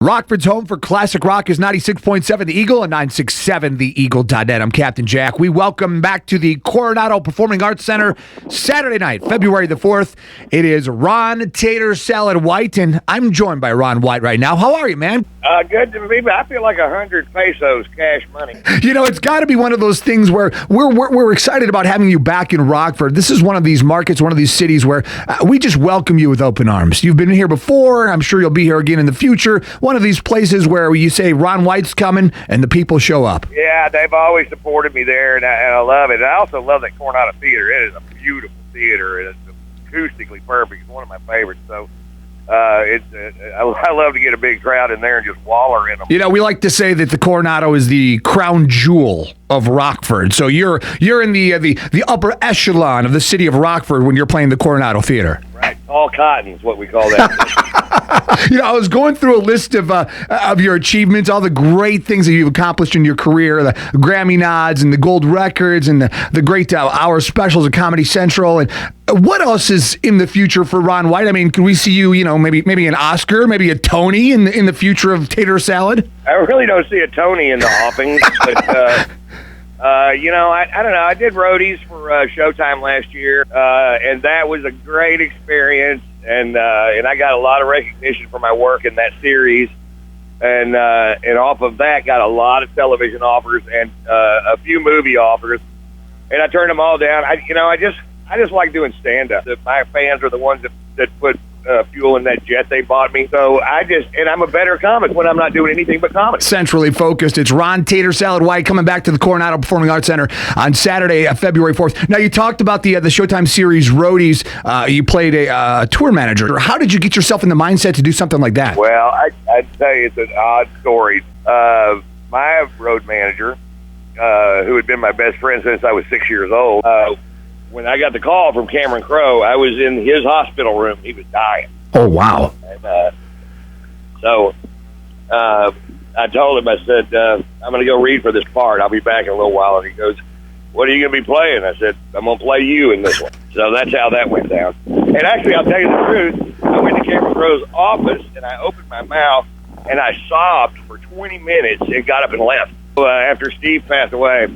Rockford's home for classic rock is 96.7 The Eagle and 967theeagle.net. I'm Captain Jack. We welcome back to the Coronado Performing Arts Center Saturday night, February the 4th. It is Ron Tater Salad White, and I'm joined by Ron White right now. How are you, man? Good to be, but I feel like 100 pesos cash money. You know, it's got to be one of those things where we're excited about having you back in Rockford. This is one of these markets, one of these cities where we just welcome you with open arms. You've been here before. I'm sure you'll be here again in the future. One of these places where you say Ron White's coming and the people show up. Yeah, they've always supported me there, and I love it. I also love that Coronado Theater. It is a beautiful theater, and it's acoustically perfect. It's one of my favorites. So I love to get a big crowd in there and just waller in them. You know, we like to say that the Coronado is the crown jewel of Rockford. So you're in the upper echelon of the city of Rockford when you're playing the Coronado Theater. Right, all cotton is what we call that. You know, I was going through a list of your achievements, all the great things that you've accomplished in your career, the Grammy nods and the gold records and the great hour specials at Comedy Central. And what else is in the future for Ron White? I mean, can we see you, maybe an Oscar, maybe a Tony in the future of Tater Salad? I really don't see a Tony in the offing, but I don't know. I did roadies for Showtime last year, and that was a great experience. And I got a lot of recognition for my work in that series, and off of that, got a lot of television offers and a few movie offers, and I turned them all down. I just like doing stand up. My fans are the ones that put fuel in that jet they bought me. So I'm a better comic when I'm not doing anything but comedy. Centrally focused. It's Ron Tater Salad White coming back to the Coronado Performing Arts Center on Saturday, February 4th. Now, you talked about the Showtime series Roadies. You played a tour manager. How did you get yourself in the mindset to do something like that? Well, I'd say it's an odd story. My road manager, who had been my best friend since I was 6 years old, when I got the call from Cameron Crowe, I was in his hospital room. He was dying. Oh, wow. And so I told him, I said, I'm going to go read for this part. I'll be back in a little while. And he goes, what are you going to be playing? I said, I'm going to play you in this one. So that's how that went down. And actually, I'll tell you the truth. I went to Cameron Crowe's office, and I opened my mouth, and I sobbed for 20 minutes and got up and left. After Steve passed away,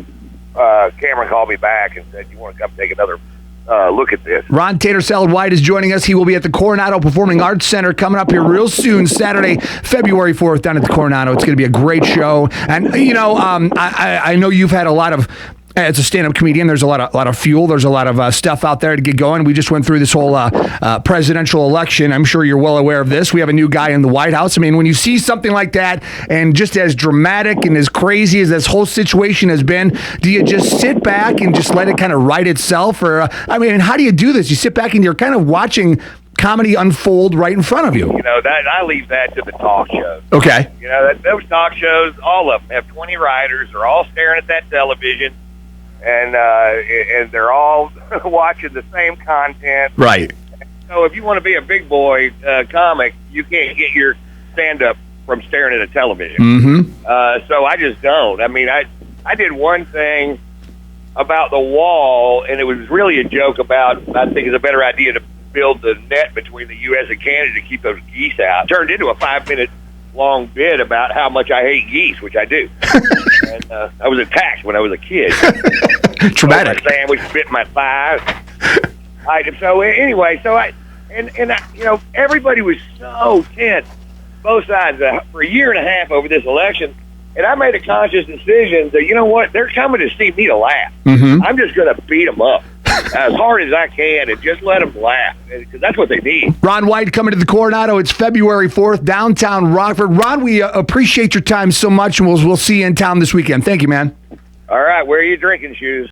Cameron called me back and said, you want to come take another look at this? Ron Tater Salad White is joining us. He will be at the Coronado Performing Arts Center coming up here real soon, Saturday, February 4th, down at the Coronado. It's going to be a great show. And, I know you've had a lot of... As a stand-up comedian, there's a lot of fuel. There's a lot of stuff out there to get going. We just went through this whole presidential election. I'm sure you're well aware of this. We have a new guy in the White House. I mean, when you see something like that, and just as dramatic and as crazy as this whole situation has been, do you just sit back and just let it kind of write itself? Or, how do you do this? You sit back and you're kind of watching comedy unfold right in front of you. That I leave that to the talk shows. Okay. Those talk shows, all of them have 20 writers. They're all staring at that television. And they're all watching the same content. Right. So if you want to be a big boy comic, you can't get your stand-up from staring at a television. Mm-hmm. So I just don't. I did one thing about the wall, and it was really a joke about, I think it's a better idea to build the net between the U.S. and Canada to keep those geese out. It turned into a 5-minute long bit about how much I hate geese, which I do. And I was attacked when I was a kid. Traumatic. My sandwich bit my thigh. Everybody was so tense, both sides, for a year and a half over this election. And I made a conscious decision that, you know what, they're coming to see me to laugh. Mm-hmm. I'm just going to beat them up as hard as I can and just let them laugh, because that's what they need. Ron White coming to the Coronado. It's February 4th, downtown Rockford. Ron, we appreciate your time so much, and we'll see you in town this weekend. Thank you, man. All right, wear your drinking shoes.